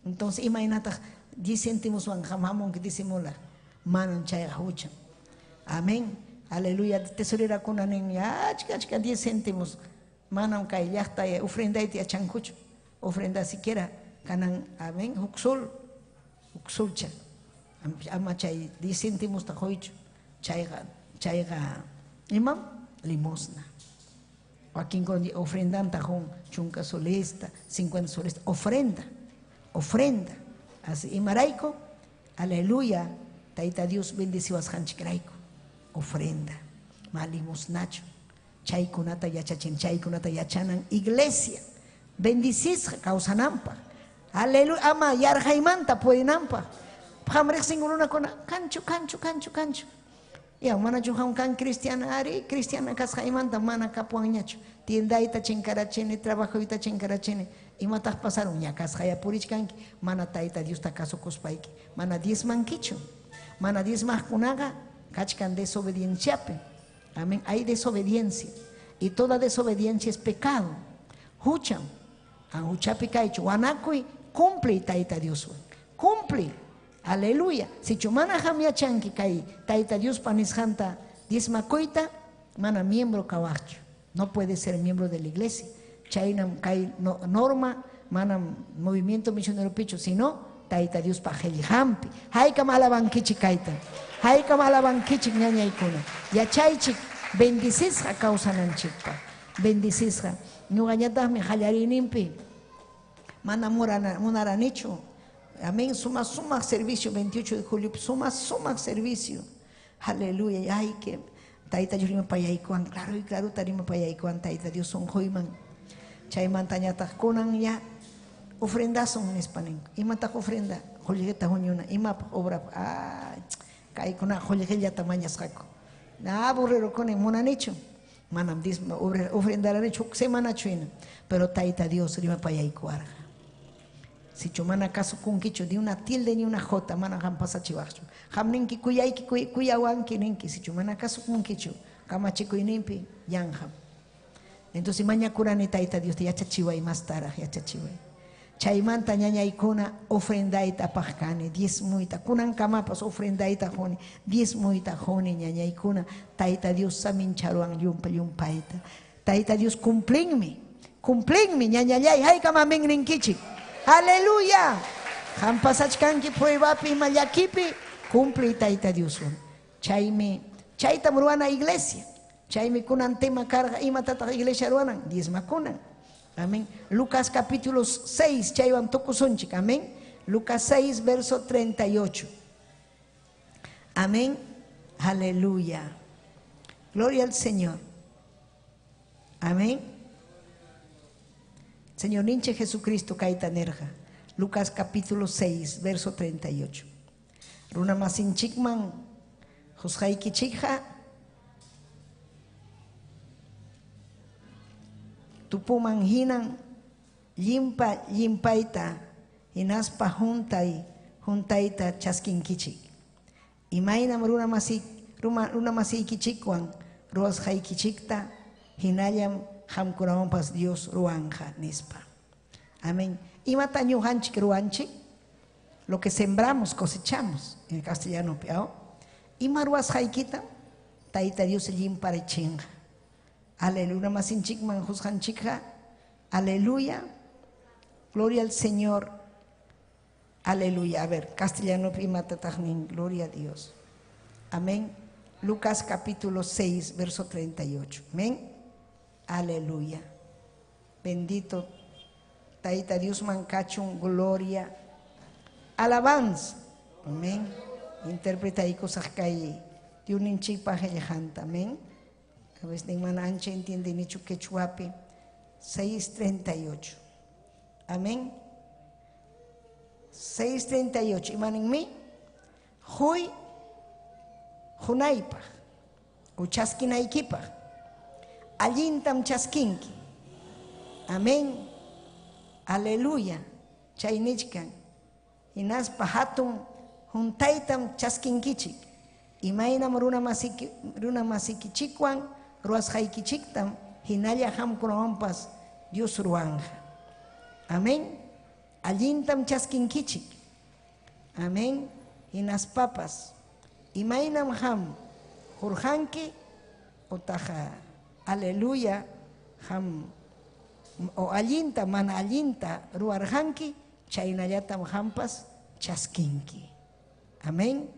Entonces imagínate 10 céntimos van jamamon que disimula, manan chay huchan, amén. Aleluya, tesorera kuna niña, chica 10 céntimos, manam kay llaqta ofrenda iti achankucho, ofrenda siquiera, kanan, amén, huksulcha, ama chay 10 céntimos ta hoicho, chayga, imam, limosna. Aquí con ofrendan tajón, chunca solesta, 50 solesta, ofrenda, así, y maraico, aleluya, Tayta Dios bendició a hanchikraico. Ofrenda, malimos nacho, chaykunata yachachin, chaykunata yachanan, iglesia, bendicis causanampa, aleluya, ama yarjaimanta puedinampa, hamrek singuruna kona, cancho, ya mana juhan kan cristiana kasjaimanta, mana kapuanñacho, tiendaita chinkarachene, trabajoita chinkarachene, imatas pasaron, ya kasjaya purichkanki, mana Tayta Dios ta caso cospaiki, mana 10 manquicho, mana 10 kunaga, Kachkan desobedienciape. Amén. Hay desobediencia. Y toda desobediencia es pecado. Hucham. Huchapi kaicho. Wanakui cumple Tayta Dios. Cumple. Aleluya. Si chumana jamia chanki kai Tayta Dios panisjanta dismacoita, mana miembro kawacho. No puede ser miembro de la iglesia. Chaynam kai norma, mana movimiento misionero picho, sino Tayta Dios pajelihampi. Hay kamalaban kichi kaita. Hay kamalaban kichik ñañaykuna. Yachaychik Bendicesja causananchikpa. Bendicesja. Ñuqañataqmi qallarininpi mana munaranichu. Amén. Suma servicio 28 de julio. Suma servicio. Aleluya. Ay, que Taita Dios rima payaykuan. Claro y claro tarima payaykuan. Taita Dios son hoyman. Chaymantañataq kunan ya ofrendason nispanin. Imataq ofrenda. Jolligueta huñuna. Imap obra. Ay, kaykuna jolliguellata mañasqaku. Na aburrero con munanichu. Manam dis ofrendaranichu semana chuina. Pero Taita Dios rima payaykuarqa. Si chumana caso kunkichu de una tilde ni una jota mana ham pasa chivachu hamninki kuyayki kuyawanki ninki si chumana caso kunkichu kamachiku inimpi yanham entonces maña kurani Taita Dios te yachachiway más tara yachachiway chaymanta ñañaykuna ofrendaita pajkani 10 muita kunan kamapas ofrendaita joni 10 muita joni ñañaykuna Taita Dios samin charuan yumpaita Taita Dios cumplinmi ñañallay hay kamamen ninkichik. Aleluya. Hampasachkanki pruebapi mallakipi cumple Taita Dios. Chayta ruana iglesia. Chaymi kunan tema carga imatata iglesia ruanan 10 kunan. Amén. Lucas capítulo 6 chaywan tokusonchik. Amén. Lucas 6 verso 38. Amén. Aleluya. Gloria al Señor. Amén. Señor Ninche Jesucristo Kaita Nerja. Lucas capítulo 6, verso 38. Runa masin chikman, Josjaiki chikha, tupuman hinan, limpaita, inaspa juntaita chaskin kichik. Imainam runa masi kichikwan, ruas jaiki chikta, hinayam hamkurampas Dios ruanja nispa. Amén. Imata ñujanchik ruanchik, lo que sembramos cosechamos, en el castellano peao. Ima ruas jaikita, Taita Dios limpare chinga. Aleluya, masinchik manjusjanchikja. Aleluya. Gloria al Señor. Aleluya. A ver, castellano imata tajnin, gloria a Dios. Amén. Lucas capítulo 6, verso 38. Amén. Aleluya. Bendito Taita Dios mancachun, gloria. Alabanza. Amén. Interpreta y cosas calle. De un hinchipa gelejanta. Amén. A veces de mananche entiende ni chuquechuapi. 6:38. Amén. 6:38. Imanen mi. Huy. Junaipa. Uchaskinaikipa. Allintam chaskinki. Amén. Aleluya. Chaynichkan. Inaspa hatun juntaitam chaskinkichik. Imainam runa masikichikwan ruas haikichiktam hinalla hamkunawanpas Dios ruanja. Amén. Allintam chaskinkichik. Amén. Inaspapas. Imainam ham hurjanki otaja. Aleluya, ham o allinta, mana allinta, ruarjanki, chaynayatam hampas, chaskinki. Amén.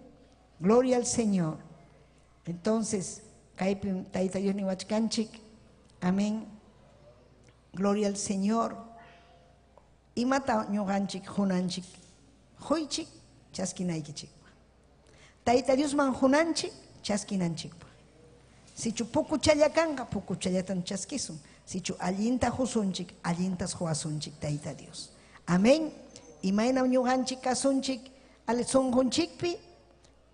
Gloria al Señor. Entonces, kaipim Taita Dios ni wachkanchik. Amén. Gloria al Señor. Y mata ñuganchik, junanchik, hoychik, chaskinaikichik. Taita Dios man junanchik, chaskinanchik. Si chu puku chayakanga, puku chayatan chaskisun. Si chu allinta husunchik, allintas huasunchik, Taita Dios. Amén. Y maina ñuganchik kasunchik, ale sonjonchikpi,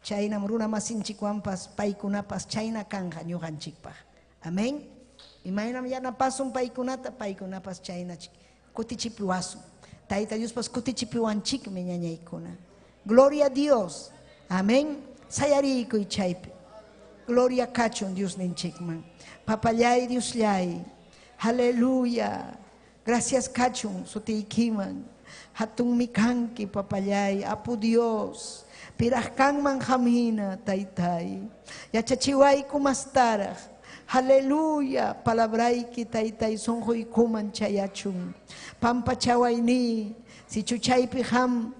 chaynam runa masinchik wampas, paikunapas, chayna kanja ñuganchikpa. Amén. Y maina yana pasun paikunata, paikunapas chaynachik. Kutichipi wasun. Taita Dios pas kutichipi wanchik me ñañaykuna. Gloria a Dios. Amén. Sayariko y chaypi. Gloria cachon Dios ninchikman. Papayay Dios llay. Aleluya. Gracias cachon sutikiman. Hatun mikanki papayay. Apu Dios. Pirahkanman jamina taytay. Yachachiway kumastaraj. Aleluya. Palabraiki taytay sonjoy kuman chayachun. Pampa chawayni. Si chuchaypi ham.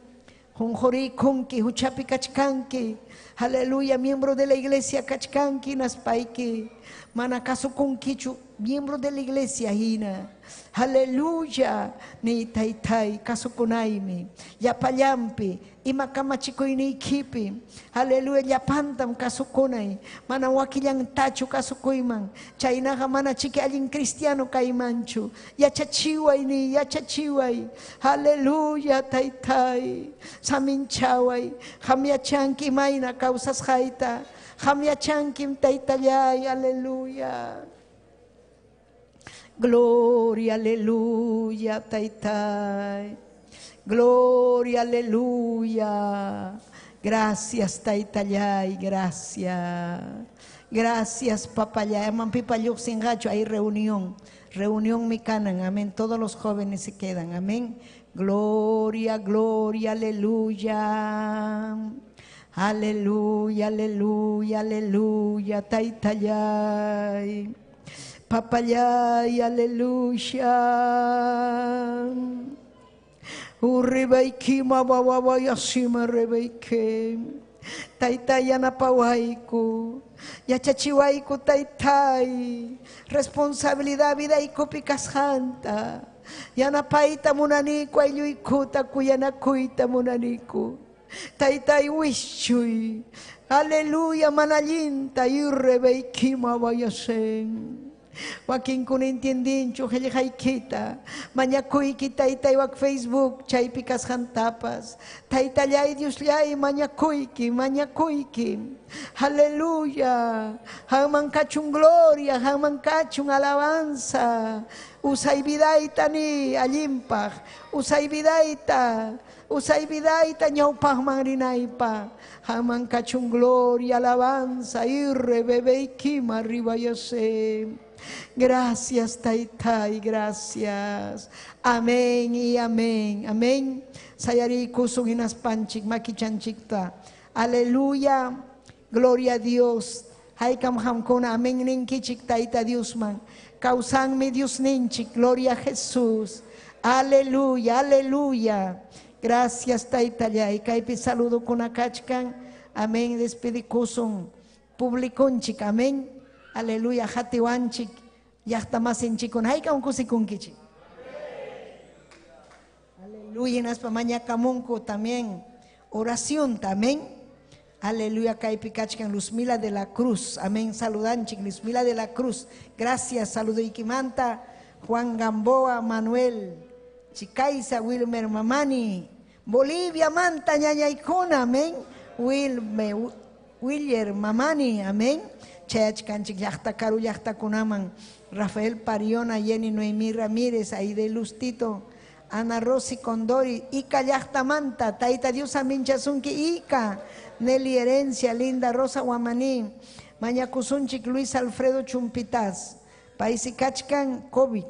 Junjori kunki huchapi kachkanki. Aleluya, miembro de la iglesia Kachkanki Naspaiki, Manakaso Conquichu, miembro de la iglesia Hina. Aleluya, ni taitai, kasukunaimi, yapallampi, imakamachico ni kipi. Aleluya, yapantam kasukunai, mana wakilang tachu kasukuiman, chainaha mana chiki alin cristiano kaimanchu, yachachiwai ni, yachachiwai. Aleluya, taitai, saminchawai, hamiachanki maina causas jaita, hamiachankim taitayay, aleluya. Gloria, aleluya, taitai. Gloria, aleluya. Gracias, taitayay, gracias. Gracias, papayay. Mampipayuk sin gacho, hay reunión. Reunión micanan, amén. Todos los jóvenes se quedan, amén. Gloria, gloria, aleluya. Aleluya, aleluya, aleluya, taitayay. Papayay, aleluya. Uribaiki mabawaway asima rebaike. Taytay yanapawaiku. Yachachiwaiku taytay. Responsabilidad vida y copicasjanta. Yanapaita munaniku ayuikuta kuyanakuita munaniku. Taytay wishui. Aleluya manalinta irrebaiki mabayasen. Wakin kun intindin chuheli haikita mañakuy kita itay wak Facebook chay pikas hantapas taytallay Dioslay mañakuyki aleluya hangman kachun gloria hangman kachun alabanza usay vidayta ni allimpaj usay vidayta ñawpaj manrinaypa hangman kachun gloria alabanza irrebebeykima ribayase. Gracias, taitai, gracias. Amén y amén. Amén. Sayari kusung inas panchik makichanchikta. Aleluya. Gloria a Dios. Haikam hamkona. Amén ninkichik taita Diosman. Causanme Dios ninchik. Gloria a Jesús. Aleluya, aleluya. Gracias, taitayay. Kaipi saludo con akachkan. Amén. Despedi kusung. Publiconchik. Amén. Aleluya, hatiwanchik, yachtamasинchikun, haykam kusikunkichik. Aleluya, naspa mañacamunku también, oración también. Aleluya, kaipikachkan Luzmila de la Cruz, amén, saludanchik, Luzmila de la Cruz. Gracias, saludo ikimanta, Juan Gamboa, Manuel, Chicaiza, Wilmer Mamani, Bolivia, Manta, Ñañaicona, amén, Wilmer Mamani, amén. Chayachkanchik llaqta karu llaqta kunaman Rafael Pariona, Jenny Noemí Ramírez, Aide Lustito, Ana Rosy Condori, Ica llaqta manta, Taita Dios aminchasunki Ica, Nelly Herencia, Linda Rosa Guamaní, Mañacusunchik Luis Alfredo Chumpitas, Paisikachkan COVID,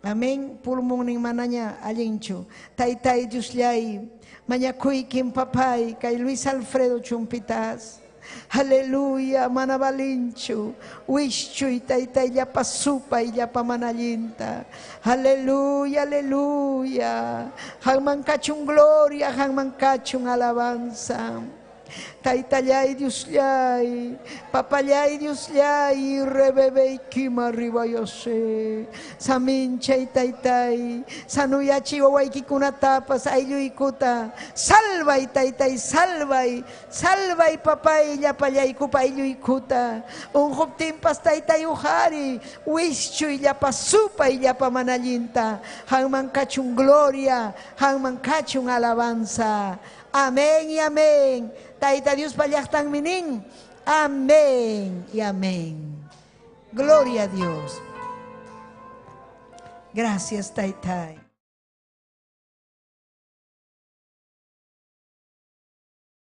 amén, pulmón ni manaña allinchu, Taitay Diuslay, Mañacuikin Papay, Kay Luis Alfredo Chumpitas. Aleluya, manabalinchu, wischu itaita llapa supa y llapa manalinta. Aleluya, aleluya. Hangman kachun gloria, hangman kachun alabanza. Taitallay Diuslay, papallay Diuslay, rebebe kima ribayose. Saminchay taitay, sanuyachi wawaiki kunatapas aylluikuta. Salvay taitay, salvay, salvay papay llapallay kupa aylluikuta. Unjuptimpas taitay uhari, wischuy llapa supa y llapa manallinta. Hangman kachun gloria, hangman kachun alabanza. Amén y amén. Taita Dios payachtan minin. Amén y amén. Gloria a Dios. Gracias, Taitai.